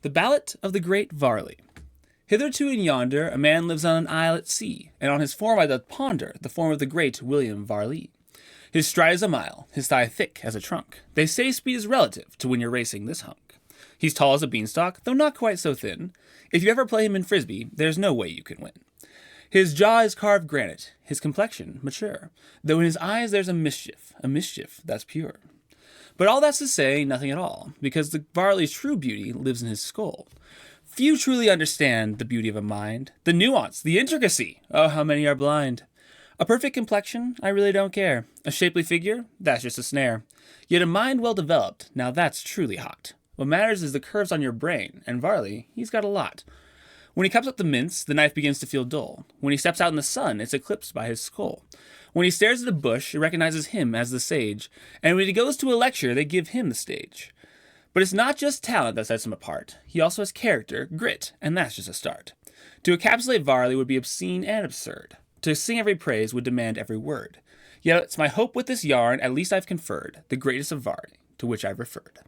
The ballot of the great Varley. Hitherto and yonder a man lives on an isle at sea, and on his form I doth ponder the form of the great William Varley. His stride is a mile, his thigh thick as a trunk. They say speed is relative to when you're racing this hunk. He's tall as a beanstalk, though not quite so thin. If you ever play him in frisbee, there's no way you can win. His jaw is carved granite, his complexion mature, though in his eyes there's a mischief that's pure. But all that's to say nothing at all, because the Varley's true beauty lives in his skull. Few truly understand the beauty of a mind, the nuance, the intricacy. Oh, how many are blind. A perfect complexion, I really don't care. A shapely figure, that's just a snare. Yet a mind well developed, now that's truly hot. What matters is the curves on your brain, and Varley, he's got a lot. When he cups up the mince, the knife begins to feel dull. When he steps out in the sun, it's eclipsed by his skull. When he stares at a bush, it recognizes him as the sage. And when he goes to a lecture, they give him the stage. But it's not just talent that sets him apart. He also has character, grit, and that's just a start. To encapsulate Varley would be obscene and absurd. To sing every praise would demand every word. Yet it's my hope with this yarn, at least I've conferred, the greatest of Varley, to which I've referred.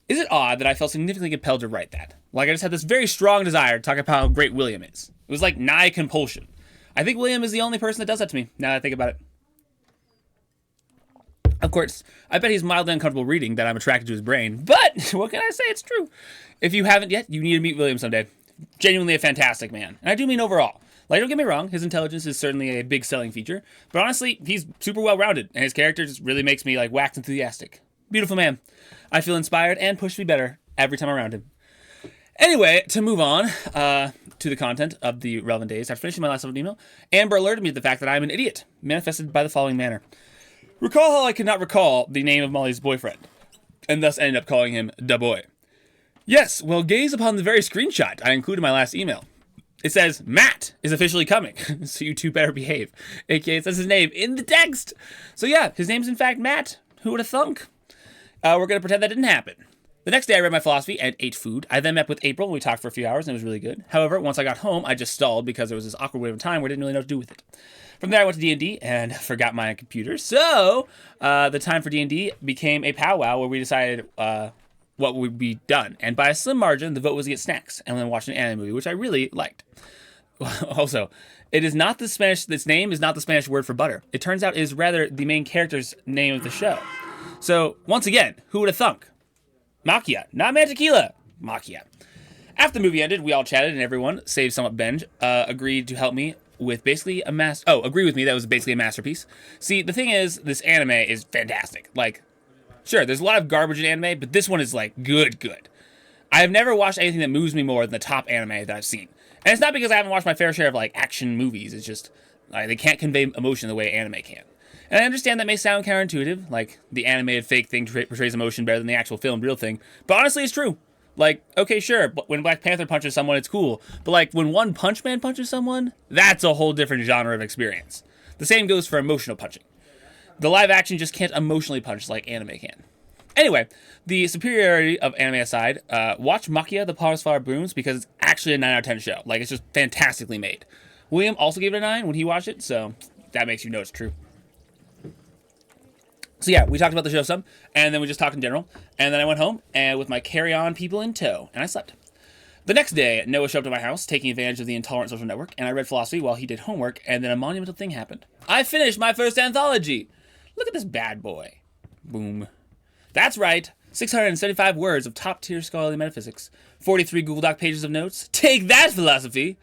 Is it odd that I felt significantly compelled to write that? Like I just had this very strong desire to talk about how great William is. It was like nigh compulsion. I think William is the only person that does that to me, now that I think about it. Of course, I bet he's mildly uncomfortable reading that I'm attracted to his brain, but what can I say? It's true. If you haven't yet, you need to meet William someday. Genuinely a fantastic man. And I do mean overall. Like, don't get me wrong, his intelligence is certainly a big selling feature, but honestly, he's super well-rounded, and his character just really makes me, wax enthusiastic. Beautiful man. I feel inspired and push to be better every time around him. Anyway, to move on to the content of the relevant days, after finishing my last email, Amber alerted me to the fact that I'm an idiot, manifested by the following manner. Recall how I could not recall the name of Molly's boyfriend, and thus ended up calling him Da Boy. Yes, well, gaze upon the very screenshot I included in my last email. It says, Matt is officially coming, so you two better behave. AKA, it says his name in the text. So yeah, his name's in fact Matt. Who would have thunk? We're going to pretend that didn't happen. The next day I read my philosophy and ate food. I then met with April and we talked for a few hours and it was really good. However, once I got home, I just stalled because there was this awkward wave of time where I didn't really know what to do with it. From there I went to D&D and forgot my computer. So the time for D&D became a powwow where we decided what would be done. And by a slim margin, the vote was to get snacks and then watch an anime movie, which I really liked. Also, it is not the Spanish, this name is not the Spanish word for butter. It turns out it is rather the main character's name of the show. So, once again, who would have thunk? Makia, not Mantequilla. Makia. After the movie ended, we all chatted and everyone, save somewhat Benj, agreed to help me with basically agree with me that it was basically a masterpiece. See, the thing is, this anime is fantastic. Sure, there's a lot of garbage in anime, but this one is, good. I have never watched anything that moves me more than the top anime that I've seen. And it's not because I haven't watched my fair share of, action movies. It's just, they can't convey emotion the way anime can. And I understand that may sound counterintuitive, like the animated fake thing portrays emotion better than the actual filmed real thing. But honestly, it's true. Okay, sure, but when Black Panther punches someone, it's cool. But when One Punch Man punches someone, that's a whole different genre of experience. The same goes for emotional punching. The live action just can't emotionally punch like anime can. Anyway, the superiority of anime aside, watch Makia the Potters Flower Blooms because it's actually a 9 out of 10 show. It's just fantastically made. William also gave it a 9 when he watched it, so that makes you know it's true. So yeah, we talked about the show some, and then we just talked in general, and then I went home and with my carry-on people in tow, and I slept. The next day, Noah showed up to my house, taking advantage of the intolerant social network, and I read philosophy while he did homework, and then a monumental thing happened. I finished my first anthology! Look at this bad boy. Boom. That's right, 675 words of top-tier scholarly metaphysics, 43 Google Doc pages of notes. Take that, philosophy!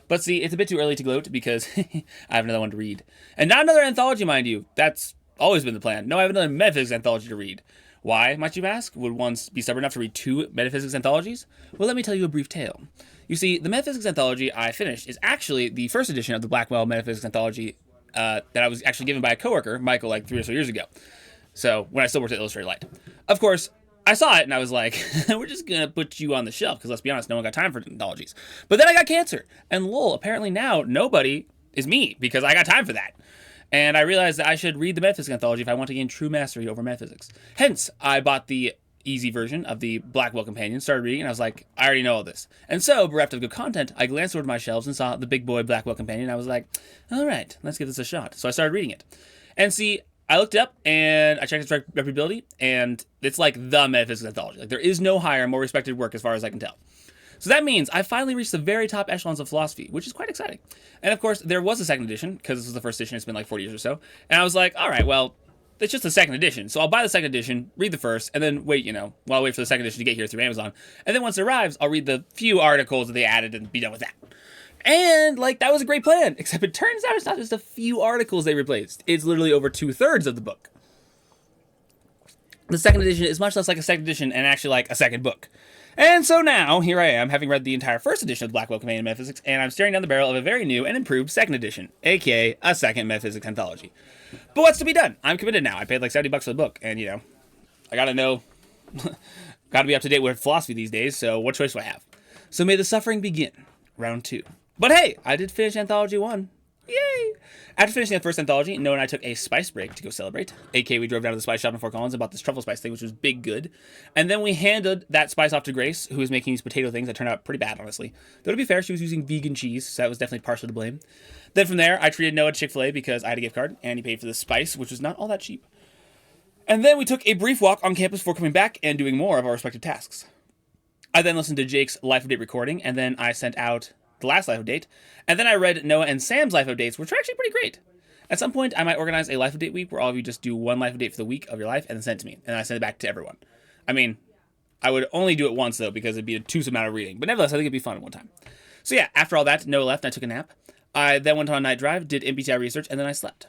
But see, it's a bit too early to gloat because I have another one to read. And not another anthology, mind you. That's always been the plan. No, I have another metaphysics anthology to read. Why, might you ask? Would one be stubborn enough to read 2 metaphysics anthologies? Well, let me tell you a brief tale. You see, the metaphysics anthology I finished is actually the first edition of the Blackwell metaphysics anthology that I was actually given by a coworker, Michael, 3 or so years ago. So, when I still worked at Illustrated Light. Of course, I saw it and I was like, we're just going to put you on the shelf because let's be honest, no one got time for anthologies. But then I got cancer. And lol, apparently now nobody is me because I got time for that. And I realized that I should read the metaphysics anthology if I want to gain true mastery over metaphysics. Hence, I bought the easy version of the Blackwell Companion, started reading, and I was like, I already know all this. And so, bereft of good content, I glanced over my shelves and saw the big boy Blackwell Companion, and I was like, all right, let's give this a shot. So I started reading it. And see, I looked it up and I checked its reputability, and it's like the metaphysics anthology. Like there is no higher, more respected work as far as I can tell. So that means I finally reached the very top echelons of philosophy, which is quite exciting. And of course, there was a second edition, because this was the first edition, it's been like 40 years or so. And I was like, all right, well, it's just the second edition. So I'll buy the second edition, read the first, and then wait, while I wait for the second edition to get here through Amazon. And then once it arrives, I'll read the few articles that they added and be done with that. And, that was a great plan. Except it turns out it's not just a few articles they replaced. It's literally over 2/3 of the book. The second edition is much less like a second edition and actually like a second book. And so now, here I am, having read the entire first edition of the Blackwell Companion Metaphysics, and I'm staring down the barrel of a very new and improved second edition, aka a second metaphysics anthology. But what's to be done? I'm committed now. I paid like $70 for the book, and I gotta know, gotta be up to date with philosophy these days, so what choice do I have? So may the suffering begin. Round 2. But hey, I did finish Anthology 1. Yay! After finishing the first anthology, Noah and I took a spice break to go celebrate. aka we drove down to the spice shop in Fort Collins and bought this truffle spice thing, which was big good. And then we handed that spice off to Grace, who was making these potato things that turned out pretty bad, honestly. Though to be fair, she was using vegan cheese, so that was definitely partially to blame. Then from there, I treated Noah to Chick-fil-A because I had a gift card, and he paid for the spice, which was not all that cheap. And then we took a brief walk on campus before coming back and doing more of our respective tasks. I then listened to Jake's Life Update recording, and then I sent out the last Life Update, and then I read Noah and Sam's Life Updates, which were actually pretty great. At some point, I might organize a Life Update week where all of you just do one Life Update for the week of your life and then send it to me, and I send it back to everyone. I mean, I would only do it once, though, because it'd be a too amount of reading, but nevertheless, I think it'd be fun at one time. So yeah, after all that, Noah left, and I took a nap. I then went on a night drive, did MBTI research, and then I slept.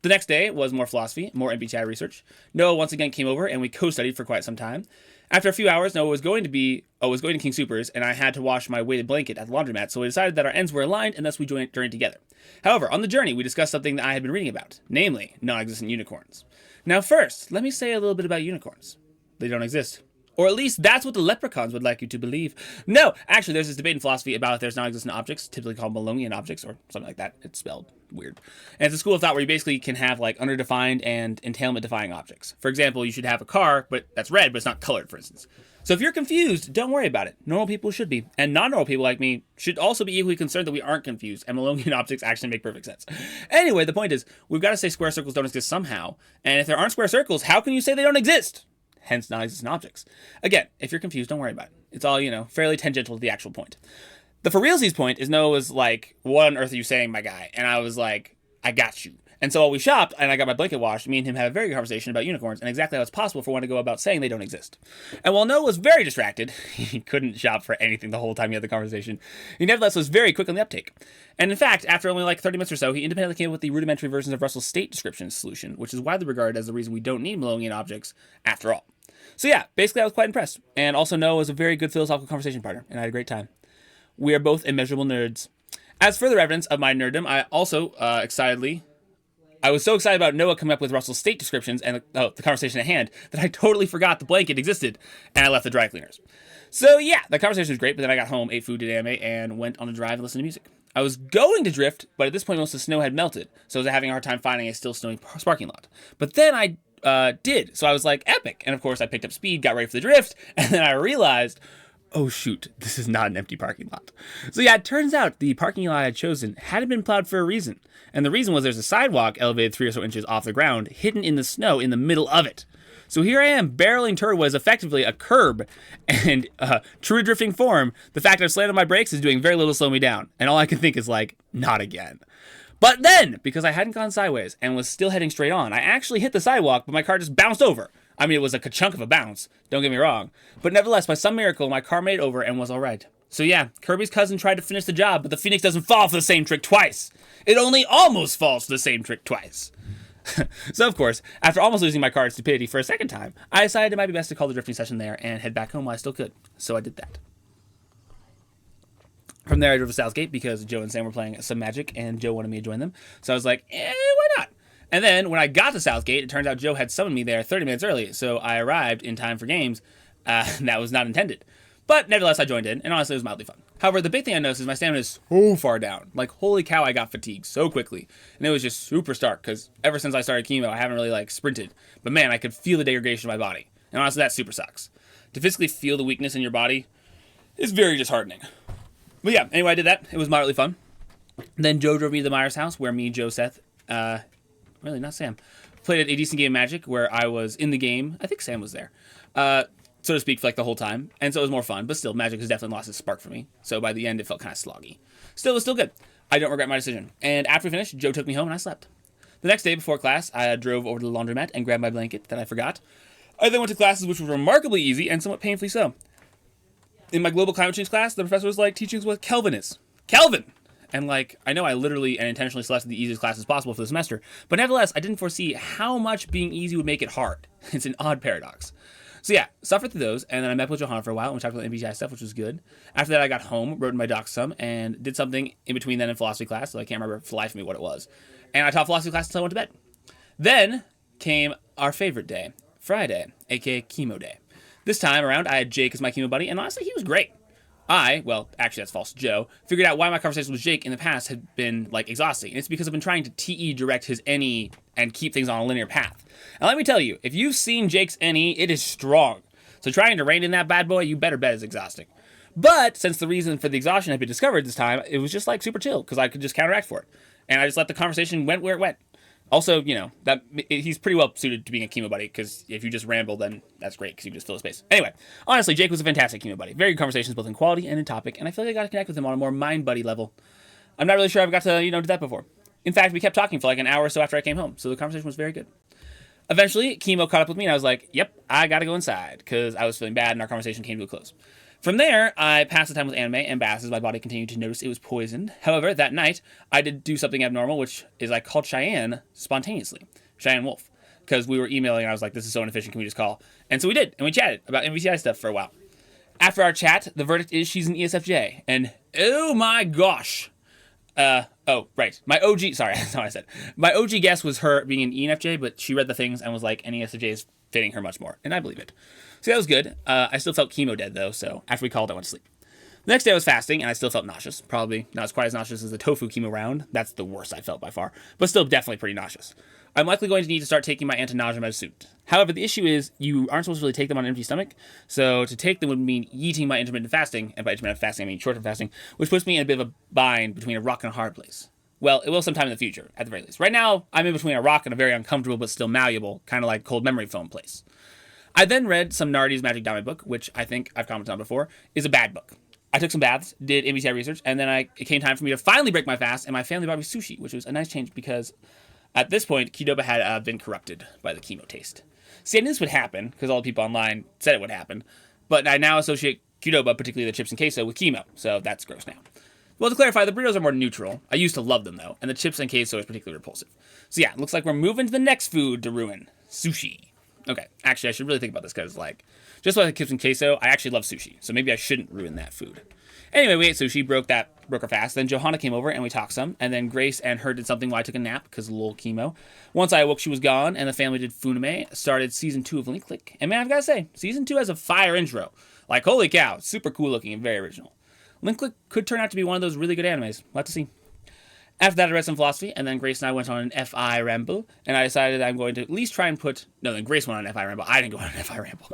The next day was more philosophy, more MBTI research. Noah once again came over, and we co-studied for quite some time. After a few hours, Noah was going to King Soopers, and I had to wash my weighted blanket at the laundromat, so we decided that our ends were aligned, and thus we journeyed together. However, on the journey, we discussed something that I had been reading about, namely, non-existent unicorns. Now first, let me say a little bit about unicorns. They don't exist. Or at least that's what the leprechauns would like you to believe. No, actually, there's this debate in philosophy about if there's non-existent objects, typically called Malonian objects, or something like that. It's spelled weird. And it's a school of thought where you basically can have underdefined and entailment-defying objects. For example, you should have a car, but that's red, but it's not colored, for instance. So if you're confused, don't worry about it. Normal people should be. And non-normal people like me should also be equally concerned that we aren't confused, and Malonian objects actually make perfect sense. Anyway, the point is, we've got to say square circles don't exist somehow. And if there aren't square circles, how can you say they don't exist? Hence non-existent objects. Again, if you're confused, don't worry about it. It's all, fairly tangential to the actual point. The for realsies point is Noah was like, what on earth are you saying, my guy? And I was like, I got you. And so while we shopped and I got my blanket washed, me and him had a very good conversation about unicorns and exactly how it's possible for one to go about saying they don't exist. And while Noah was very distracted, he couldn't shop for anything the whole time he had the conversation, he nevertheless was very quick on the uptake. And in fact, after only 30 minutes or so, he independently came up with the rudimentary versions of Russell's state description solution, which is widely regarded as the reason we don't need Malonian objects after all. So yeah, basically I was quite impressed. And also Noah was a very good philosophical conversation partner, and I had a great time. We are both immeasurable nerds. As further evidence of my nerddom, I also I was so excited about Noah coming up with Russell's state descriptions and the conversation at hand that I totally forgot the blanket existed, and I left the dry cleaners. So yeah, the conversation was great, but then I got home, ate food, did anime, and went on a drive and listened to music. I was going to drift, but at this point most of the snow had melted, so I was having a hard time finding a still snowy parking lot. But then I did, so I was like, epic. And of course I picked up speed, got ready for the drift, and then I realized, oh shoot, this is not an empty parking lot. So yeah, it turns out the parking lot I had chosen hadn't been plowed for a reason. And the reason was there's a sidewalk elevated 3 or so inches off the ground, hidden in the snow in the middle of it. So here I am, barreling toward what is effectively a curb, and true drifting form, the fact I've slammed on my brakes is doing very little to slow me down. And all I can think is not again. But then, because I hadn't gone sideways and was still heading straight on, I actually hit the sidewalk, but my car just bounced over. I mean, it was a chunk of a bounce, don't get me wrong. But nevertheless, by some miracle, my car made it over and was all right. So yeah, Kirby's cousin tried to finish the job, but the Phoenix doesn't fall for the same trick twice. It only almost falls for the same trick twice. So of course, after almost losing my car to stupidity for a second time, I decided it might be best to call the drifting session there and head back home while I still could. So I did that. From there, I drove to Southgate because Joe and Sam were playing some Magic, and Joe wanted me to join them. So I was like, why not? And then, when I got to Southgate, it turns out Joe had summoned me there 30 minutes early, so I arrived in time for games. That was not intended. But nevertheless, I joined in, and honestly, it was mildly fun. However, the big thing I noticed is my stamina is so far down. Holy cow, I got fatigued so quickly. And it was just super stark, because ever since I started chemo, I haven't really, sprinted. But man, I could feel the degradation of my body. And honestly, that super sucks. To physically feel the weakness in your body is very disheartening. But yeah, anyway, I did that. It was moderately fun. Then Joe drove me to the Myers house, where me, Joe, Seth, really, not Sam, played a decent game of Magic where I was in the game. I think Sam was there, so to speak, for like the whole time. And so it was more fun. But still, Magic has definitely lost its spark for me. So by the end, it felt kind of sloggy. Still, it was still good. I don't regret my decision. And after we finished, Joe took me home and I slept. The next day before class, I drove over to the laundromat and grabbed my blanket that I forgot. I then went to classes which were remarkably easy and somewhat painfully so. In my global climate change class, the professor was like teaching us what Kelvin is. Kelvin! And like, I know I literally and intentionally selected the easiest classes possible for the semester, but nevertheless, I didn't foresee how much being easy would make it hard. It's an odd paradox. So yeah, suffered through those, and then I met with Johanna for a while, and we talked about MBTI stuff, which was good. After that, I got home, wrote in my docs some, and did something in between then in philosophy class, so I can't remember for the life of me what it was. And I taught philosophy class until I went to bed. Then came our favorite day, Friday, aka chemo day. This time around, I had Jake as my chemo buddy, and honestly, he was great. Well, actually that's false, Joe, figured out why my conversations with Jake in the past had been, like, exhausting. And it's because I've been trying to TE direct his NE and keep things on a linear path. And let me tell you, if you've seen Jake's NE, it is strong. So trying to rein in that bad boy, you better bet is exhausting. But since the reason for the exhaustion had been discovered this time, it was just, like, super chill, because I could just counteract for it. And I just let the conversation went where it went. Also, you know, he's pretty well suited to being a chemo buddy, because if you just ramble, then that's great, because you can just fill the space. Anyway, honestly, Jake was a fantastic chemo buddy. Very good conversations, both in quality and in topic, and I feel like I got to connect with him on a more mind-buddy level. I'm not really sure I've got to, do that before. In fact, we kept talking for like an hour or so after I came home, so the conversation was very good. Eventually, chemo caught up with me, and I was like, yep, I got to go inside, because I was feeling bad, and our conversation came to a close. From there, I passed the time with anime and baths as my body continued to notice it was poisoned. However, that night, I did do something abnormal, which is I called Cheyenne spontaneously. Cheyenne Wolf. Because we were emailing and I was like, this is so inefficient, can we just call? And so we did, and we chatted about MBTI stuff for a while. After our chat, the verdict is she's an ESFJ. And oh my gosh. Right. My OG, sorry, that's not what I said. My OG guess was her being an ENFJ, but she read the things and was like, an ESFJ is fitting her much more. And I believe it. So that was good. I still felt chemo dead, though, so after we called, I went to sleep. The next day I was fasting, and I still felt nauseous. Probably not as quite as nauseous as the tofu chemo round. That's the worst I felt by far, but still definitely pretty nauseous. I'm likely going to need to start taking my anti-nausea medicine. However, the issue is you aren't supposed to really take them on an empty stomach, so to take them would mean eating my intermittent fasting, and by intermittent fasting I mean short-term fasting, which puts me in a bit of a bind between a rock and a hard place. Well, it will sometime in the future, at the very least. Right now, I'm in between a rock and a very uncomfortable but still malleable, kind of like cold memory foam place. I then read some Nardi's Magic Diamond book, which I think I've commented on before, is a bad book. I took some baths, did MBTI research, and then it came time for me to finally break my fast, and my family brought me sushi, which was a nice change because at this point, Qdoba had been corrupted by the chemo taste. See, I knew this would happen, because all the people online said it would happen, but I now associate Qdoba, particularly the chips and queso, with chemo, so that's gross now. Well, to clarify, the burritos are more neutral. I used to love them, though, and the chips and queso is particularly repulsive. So yeah, it looks like we're moving to the next food to ruin. Sushi. Okay, actually, I should really think about this, because, like, just like the chips and queso, I actually love sushi, so maybe I shouldn't ruin that food. Anyway, we ate sushi, broke our fast. Then Johanna came over, and we talked some, and then Grace and her did something while I took a nap, because lol chemo. Once I awoke, she was gone, and the family did Funime, started Season 2 of Link Click, and man, I've got to say, Season 2 has a fire intro. Like, holy cow, super cool looking and very original. Link Click could turn out to be one of those really good animes. We'll have to see. After that, I read some philosophy, and then Grace and I went on an FI ramble, and I decided I'm going to at least try and then Grace went on an FI ramble. I didn't go on an FI ramble.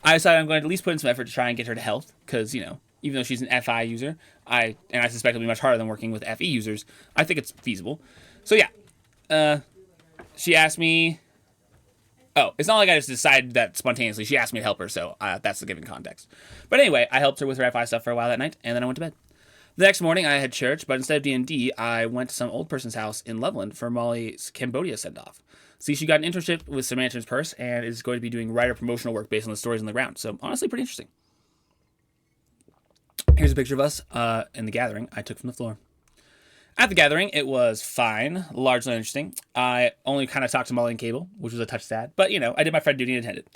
I decided I'm going to at least put in some effort to try and get her to health, because, even though she's an FI user, I suspect it'll be much harder than working with FE users, I think it's feasible. So yeah, she asked me, it's not like I just decided that spontaneously. She asked me to help her, so that's the given context. But anyway, I helped her with her FI stuff for a while that night, and then I went to bed. The next morning, I had church, but instead of D&D, I went to some old person's house in Loveland for Molly's Cambodia send-off. See, she got an internship with Sir Manton's Purse and is going to be doing writer promotional work based on the stories on the ground. So, honestly, pretty interesting. Here's a picture of us in the gathering I took from the floor. At the gathering, it was fine, largely interesting. I only kind of talked to Molly and Cable, which was a touch sad, but, I did my friend duty and attended.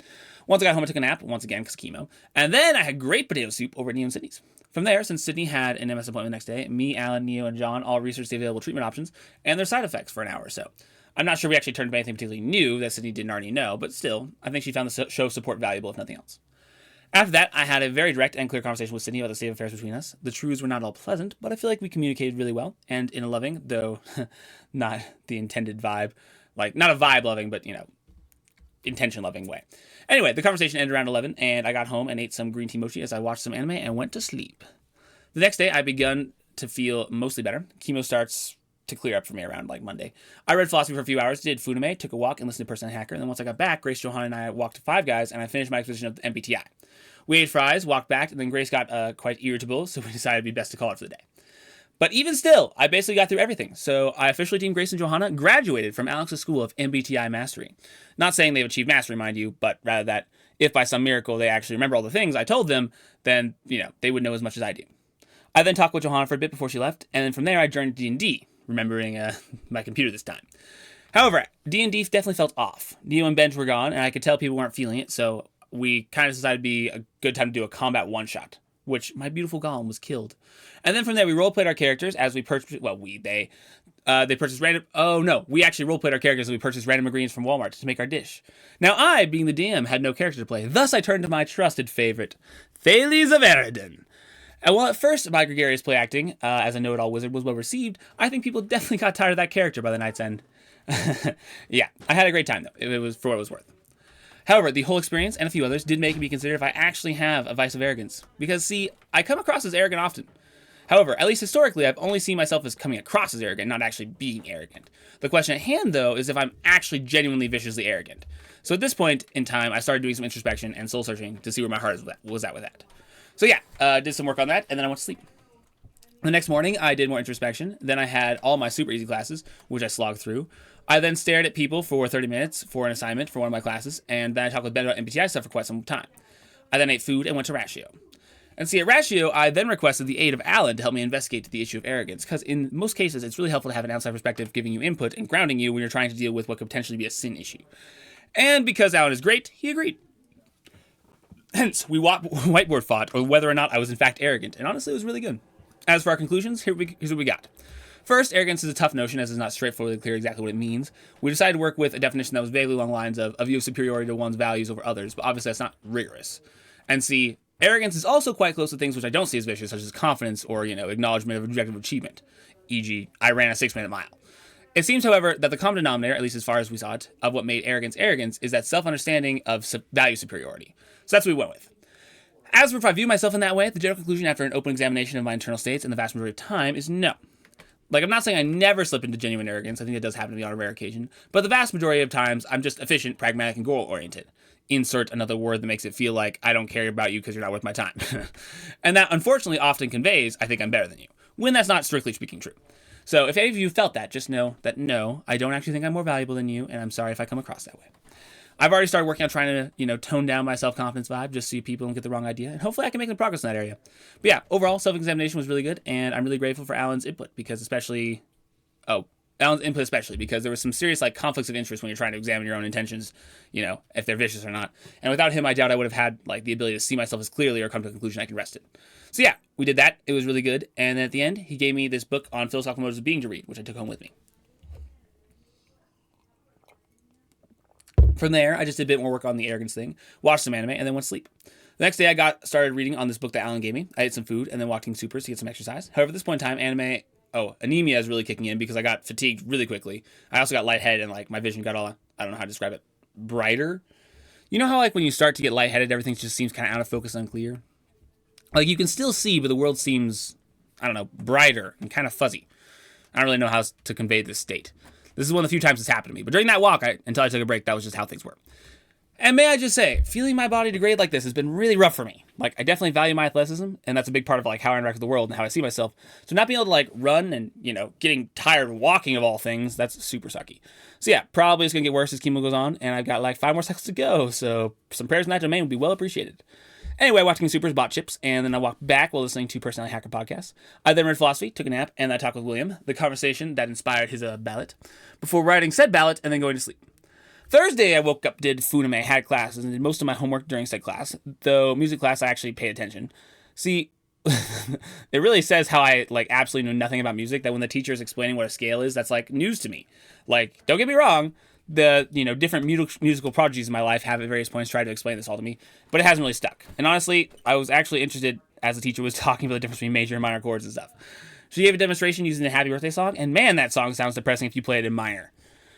Once I got home, I took a nap, once again, because chemo. And then I had great potato soup over at Neo and Sydney's. From there, since Sydney had an MS appointment the next day, me, Alan, Neo, and John all researched the available treatment options and their side effects for an hour or so. I'm not sure we actually turned to anything particularly new that Sydney didn't already know, but still, I think she found the show support valuable, if nothing else. After that, I had a very direct and clear conversation with Sydney about the state of affairs between us. The truths were not all pleasant, but I feel like we communicated really well, and in a loving, though not the intended vibe, like, not a vibe loving, but, intention loving way. Anyway, the conversation ended around 11, and I got home and ate some green tea mochi as I watched some anime and went to sleep. The next day, I begun to feel mostly better. Chemo starts to clear up for me around like Monday. I read philosophy for a few hours, did Funame, took a walk, and listened to Person Hacker. And then once I got back, Grace, Johanna, and I walked to Five Guys, and I finished my exposition of the MBTI. We ate fries, walked back, and then Grace got quite irritable, so we decided it'd be best to call it for the day. But even still, I basically got through everything. So I officially deemed Grace and Johanna graduated from Alex's School of MBTI Mastery. Not saying they've achieved mastery, mind you, but rather that if by some miracle they actually remember all the things I told them, then, they would know as much as I do. I then talked with Johanna for a bit before she left, and then from there I joined D&D, remembering my computer this time. However, D&D definitely felt off. Neo and Benj were gone, and I could tell people weren't feeling it, so we kind of decided it'd be a good time to do a combat one-shot, which my beautiful golem was killed. And then from there, we roleplayed our characters as we purchased, they purchased random, we actually roleplayed our characters as we purchased random ingredients from Walmart to make our dish. Now I, being the DM, had no character to play, thus I turned to my trusted favorite, theyless of Eridan. And while at first my gregarious play acting, as a know-it-all wizard, was well received, I think people definitely got tired of that character by the night's end. Yeah, I had a great time though, it was for what it was worth. However, the whole experience and a few others did make me consider if I actually have a vice of arrogance. Because, see, I come across as arrogant often. However, at least historically, I've only seen myself as coming across as arrogant, not actually being arrogant. The question at hand, though, is if I'm actually genuinely viciously arrogant. So at this point in time, I started doing some introspection and soul searching to see where my heart was at with that. So yeah, did some work on that, and then I went to sleep. The next morning, I did more introspection. Then I had all my super easy classes, which I slogged through. I then stared at people for 30 minutes for an assignment for one of my classes, and then I talked with Ben about MBTI stuff for quite some time. I then ate food and went to Ratio. And see, at Ratio, I then requested the aid of Alan to help me investigate the issue of arrogance, because in most cases, it's really helpful to have an outside perspective giving you input and grounding you when you're trying to deal with what could potentially be a sin issue. And because Alan is great, he agreed. Hence, we whiteboard fought on whether or not I was in fact arrogant, and honestly, it was really good. As for our conclusions, here's what we got. First, arrogance is a tough notion as it's not straightforwardly clear exactly what it means. We decided to work with a definition that was vaguely along the lines of a view of superiority to one's values over others, but obviously that's not rigorous. And see, arrogance is also quite close to things which I don't see as vicious, such as confidence or, acknowledgement of objective achievement, e.g., I ran a 6-minute mile. It seems, however, that the common denominator, at least as far as we saw it, of what made arrogance is that self-understanding of value superiority. So that's what we went with. As for if I view myself in that way, the general conclusion after an open examination of my internal states and the vast majority of time is no. Like, I'm not saying I never slip into genuine arrogance. I think it does happen to me on a rare occasion. But the vast majority of times, I'm just efficient, pragmatic, and goal-oriented. Insert another word that makes it feel like I don't care about you because you're not worth my time. And that, unfortunately, often conveys, I think I'm better than you, when that's not strictly speaking true. So if any of you felt that, just know that no, I don't actually think I'm more valuable than you, and I'm sorry if I come across that way. I've already started working on trying to, tone down my self-confidence vibe just so people don't get the wrong idea. And hopefully I can make some progress in that area. But yeah, overall, self-examination was really good. And I'm really grateful for Alan's input because because there was some serious conflicts of interest when you're trying to examine your own intentions, if they're vicious or not. And without him, I doubt I would have had the ability to see myself as clearly or come to a conclusion I can rest in. So yeah, we did that. It was really good. And then at the end, he gave me this book on philosophical motives of being to read, which I took home with me. From there, I just did a bit more work on the arrogance thing, watched some anime, and then went to sleep. The next day, I started reading on this book that Alan gave me. I ate some food and then walked in supers to get some exercise. However, at this point in time, anemia is really kicking in because I got fatigued really quickly. I also got lightheaded and my vision got all, I don't know how to describe it, brighter. You know how when you start to get lightheaded, everything just seems kind of out of focus, unclear? You can still see, but the world seems, brighter and kind of fuzzy. I don't really know how to convey this state. This is one of the few times it's happened to me. But during that walk, until I took a break, that was just how things were. And may I just say, feeling my body degrade like this has been really rough for me. I definitely value my athleticism, and that's a big part of how I interact with the world and how I see myself. So not being able to run and, getting tired walking of all things, that's super sucky. So yeah, probably it's going to get worse as chemo goes on, and I've got 5 more seconds to go. So some prayers in that domain would be well appreciated. Anyway, watching Supers, bought chips, and then I walked back while listening to Personality Hacker podcasts. I then read philosophy, took a nap, and I talked with William, the conversation that inspired his ballot, before writing said ballot and then going to sleep. Thursday, I woke up, did Funame, had classes, and did most of my homework during said class, though music class I actually paid attention. See, it really says how I absolutely know nothing about music, that when the teacher is explaining what a scale is, that's news to me. Don't get me wrong, the different musical prodigies in my life have at various points tried to explain this all to me, but it hasn't really stuck. And honestly, I was actually interested as the teacher was talking about the difference between major and minor chords and stuff. She gave a demonstration using the Happy Birthday song, and man, that song sounds depressing if you play it in minor.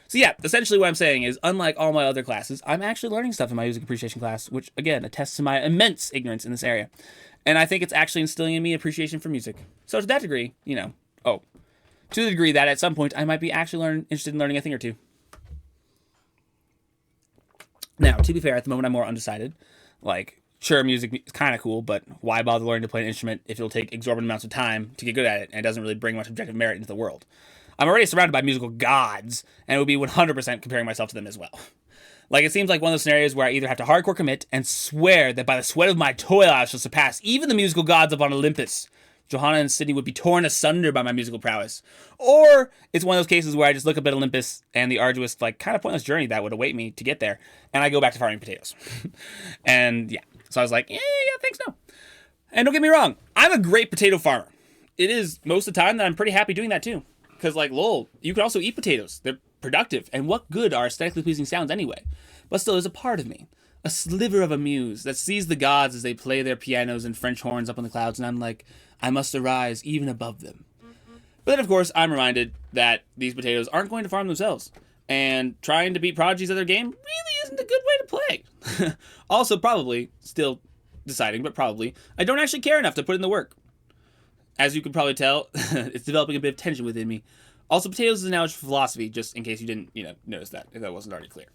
So yeah, essentially what I'm saying is, unlike all my other classes, I'm actually learning stuff in my music appreciation class, which again attests to my immense ignorance in this area. And I think it's actually instilling in me appreciation for music. So to that degree, to the degree that at some point I might be actually interested in learning a thing or two. Now, to be fair, at the moment I'm more undecided. Like, sure, music is kind of cool, but why bother learning to play an instrument if it'll take exorbitant amounts of time to get good at it and it doesn't really bring much objective merit into the world? I'm already surrounded by musical gods, and it would be 100% comparing myself to them as well. Like, it seems like one of those scenarios where I either have to hardcore commit and swear that by the sweat of my toil I shall surpass even the musical gods up on Olympus. Johanna and Sydney would be torn asunder by my musical prowess. Or it's one of those cases where I just look up at Olympus and the arduous, like, kind of pointless journey that would await me to get there, and I go back to farming potatoes. And yeah, so I was like, yeah, thanks, no. And don't get me wrong, I'm a great potato farmer. It is most of the time that I'm pretty happy doing that too. Because, like, lol, you can also eat potatoes. They're productive. And what good are aesthetically pleasing sounds anyway? But still, there's a part of me, a sliver of a muse, that sees the gods as they play their pianos and French horns up in the clouds, and I'm like, I must arise even above them. But then, of course, I'm reminded that these potatoes aren't going to farm themselves, and trying to beat prodigies at their game really isn't a good way to play. Also, probably, still deciding, but probably, I don't actually care enough to put in the work. As you can probably tell, it's developing a bit of tension within me. Also, potatoes is an analogy for philosophy, just in case you didn't, notice that, if that wasn't already clear.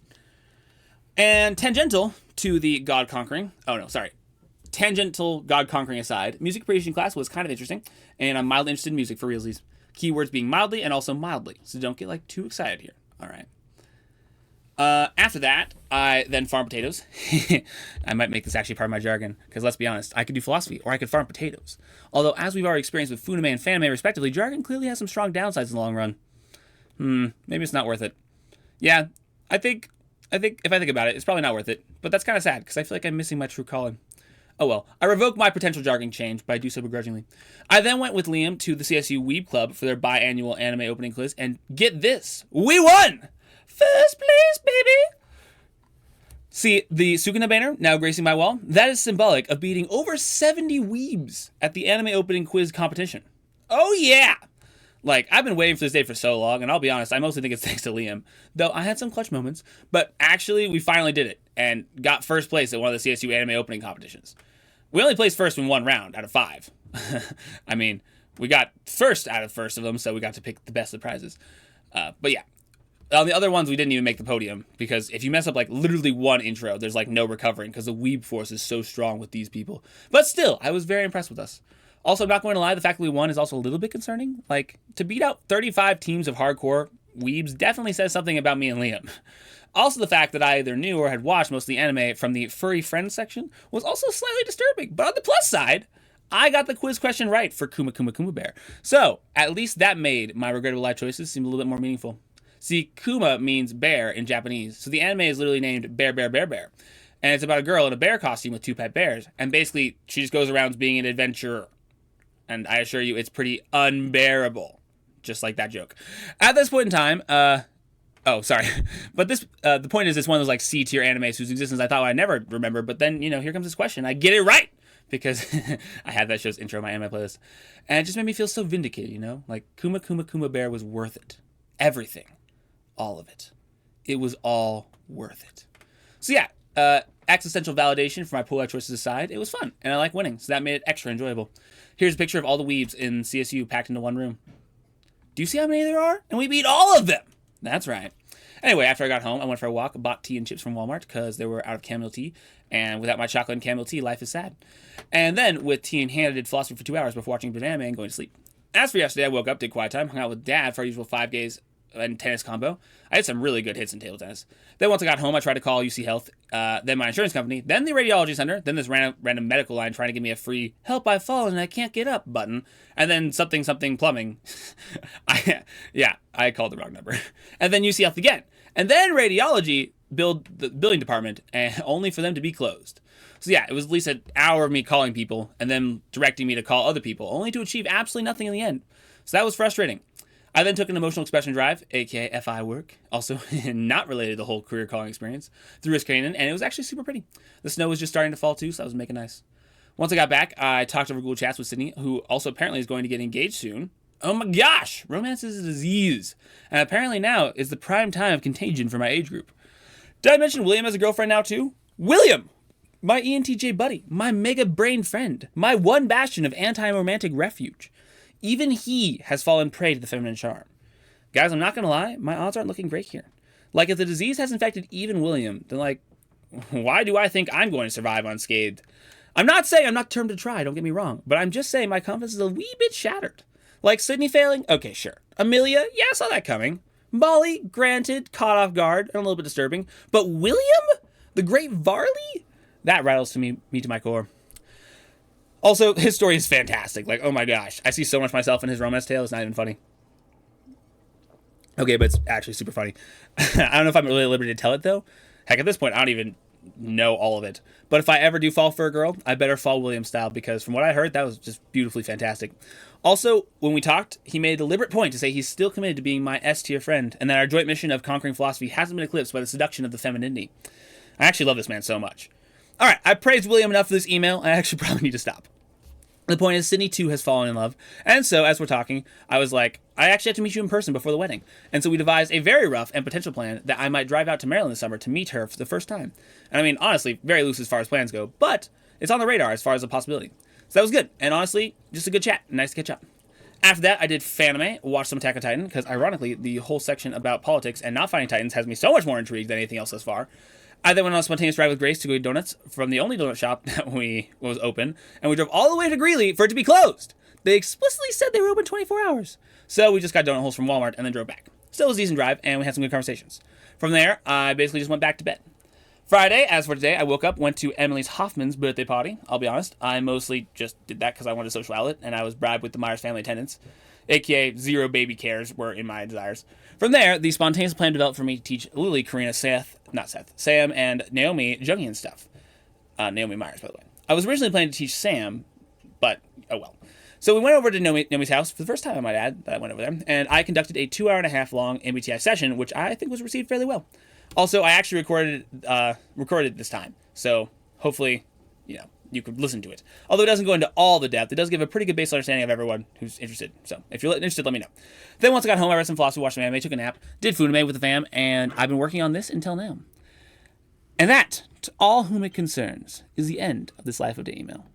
And tangential to the tangential god-conquering aside, music appreciation class was kind of interesting, and I'm mildly interested in music for realsies. Keywords being mildly and also mildly, so don't get, like, too excited here. All right. After that, I then farm potatoes. I might make this actually part of my jargon, because let's be honest, I could do philosophy, or I could farm potatoes. Although, as we've already experienced with Funime and Fanime respectively, jargon clearly has some strong downsides in the long run. Maybe it's not worth it. Yeah, I think if I think about it, it's probably not worth it, but that's kind of sad, because I feel like I'm missing my true calling. Oh well, I revoke my potential jargon change, but I do so begrudgingly. I then went with Liam to the CSU Weeb Club for their biannual anime opening quiz, and get this, we won! First place, baby! See, the Sukuna banner, now gracing my wall, that is symbolic of beating over 70 weebs at the anime opening quiz competition. Oh yeah! Like, I've been waiting for this day for so long, and I'll be honest, I mostly think it's thanks to Liam. Though I had some clutch moments, but actually, we finally did it, and got first place at one of the CSU anime opening competitions. We only placed first in one round out of 5. I mean, we got first out of first of them, so we got to pick the best of the prizes. But yeah. On the other ones, we didn't even make the podium, because if you mess up, like, literally one intro, there's, like, no recovering, because the weeb force is so strong with these people. But still, I was very impressed with us. Also, I'm not going to lie, the fact that we won is also a little bit concerning. Like, to beat out 35 teams of hardcore weebs definitely says something about me and Liam. Also, the fact that I either knew or had watched most of the anime from the furry friends section was also slightly disturbing. But on the plus side, I got the quiz question right for Kuma Kuma Kuma Bear. So, at least that made my regrettable life choices seem a little bit more meaningful. See, Kuma means bear in Japanese, so the anime is literally named Bear Bear Bear Bear. And it's about a girl in a bear costume with 2 pet bears. And basically, she just goes around being an adventurer. And I assure you, it's pretty unbearable. Just like that joke. At this point in time, But the point is, it's one of those, like, C-tier animes whose existence I thought I'd never remember. But then, here comes this question. I get it right! Because I had that show's intro in my anime playlist. And it just made me feel so vindicated, Like, Kuma Kuma Kuma Bear was worth it. Everything. All of it. It was all worth it. So yeah, existential validation for my pool life choices aside, it was fun, and I like winning, so that made it extra enjoyable. Here's a picture of all the weebs in CSU packed into one room. Do you see how many there are? And we beat all of them! That's right. Anyway, after I got home, I went for a walk, bought tea and chips from Walmart, because they were out of chamomile tea, and without my chocolate and chamomile tea, life is sad. And then, with tea in hand, I did philosophy for 2 hours before watching a bit of anime and going to sleep. As for yesterday, I woke up, did quiet time, hung out with Dad for our usual 5 days and tennis combo. I had some really good hits in table tennis. Then once I got home, I tried to call UC Health, then my insurance company, then the radiology center, then this random medical line trying to give me a free "help, I've fallen and I can't get up" button, and then something plumbing. I called the wrong number. And then UC Health again. And then radiology the billing department, and only for them to be closed. So yeah, it was at least an hour of me calling people and then directing me to call other people, only to achieve absolutely nothing in the end. So that was frustrating. I then took an emotional expression drive, aka FI work, also not related to the whole career calling experience, through Risk Canyon, and it was actually super pretty. The snow was just starting to fall too, so that was making nice. Once I got back, I talked over Google Chats with Sydney, who also apparently is going to get engaged soon. Oh my gosh! Romance is a disease, and apparently now is the prime time of contagion for my age group. Did I mention William has a girlfriend now too? William! My ENTJ buddy, my mega brain friend, my one bastion of anti-romantic refuge. Even he has fallen prey to the feminine charm. Guys, I'm not going to lie, my odds aren't looking great here. Like, if the disease has infected even William, then, like, why do I think I'm going to survive unscathed? I'm not saying I'm not determined to try, don't get me wrong, but I'm just saying my confidence is a wee bit shattered. Like, Sydney failing? Okay, sure. Amelia? Yeah, I saw that coming. Molly? Granted, caught off guard, and a little bit disturbing. But William? The great Varley? That rattles me to my core. Also, his story is fantastic. Like, oh my gosh. I see so much myself in his romance tale, it's not even funny. Okay, but it's actually super funny. I don't know if I'm really at liberty to tell it, though. Heck, at this point, I don't even know all of it. But if I ever do fall for a girl, I better fall William style, because from what I heard, that was just beautifully fantastic. Also, when we talked, he made a deliberate point to say he's still committed to being my S-tier friend, and that our joint mission of conquering philosophy hasn't been eclipsed by the seduction of the femininity. I actually love this man so much. Alright, I praised William enough for this email. I actually probably need to stop. The point is, Sydney too has fallen in love, and so, as we're talking, I was like, I actually have to meet you in person before the wedding. And so we devised a very rough and potential plan that I might drive out to Maryland this summer to meet her for the first time. And I mean, honestly, very loose as far as plans go, but it's on the radar as far as a possibility. So that was good, and honestly, just a good chat. Nice to catch up. After that, I did Fanime, watched some Attack on Titan, because ironically, the whole section about politics and not finding Titans has me so much more intrigued than anything else thus far. I then went on a spontaneous drive with Grace to go eat donuts from the only donut shop that was open, and we drove all the way to Greeley for it to be closed. They explicitly said they were open 24 hours. So we just got donut holes from Walmart and then drove back. Still was a decent drive, and we had some good conversations. From there, I basically just went back to bed. Friday, as for today, I woke up, went to Emily's Hoffman's birthday party. I'll be honest, I mostly just did that because I wanted a social outlet, and I was bribed with the Myers family attendance, aka zero baby cares were in my desires. From there, the spontaneous plan developed for me to teach Lily, Karina, Sam, and Naomi Jungian stuff. Naomi Myers, by the way. I was originally planning to teach Sam, but oh well. So we went over to Naomi's house for the first time, I might add, that I went over there, and I conducted a 2.5 hour long MBTI session, which I think was received fairly well. Also, I actually recorded it this time, so hopefully, you could listen to it. Although it doesn't go into all the depth, it does give a pretty good base understanding of everyone who's interested. So if you're interested, let me know. Then once I got home, I read some philosophy, watched some anime, took a nap, did Funime with the fam, and I've been working on this until now. And that, to all whom it concerns, is the end of this Life of Day email.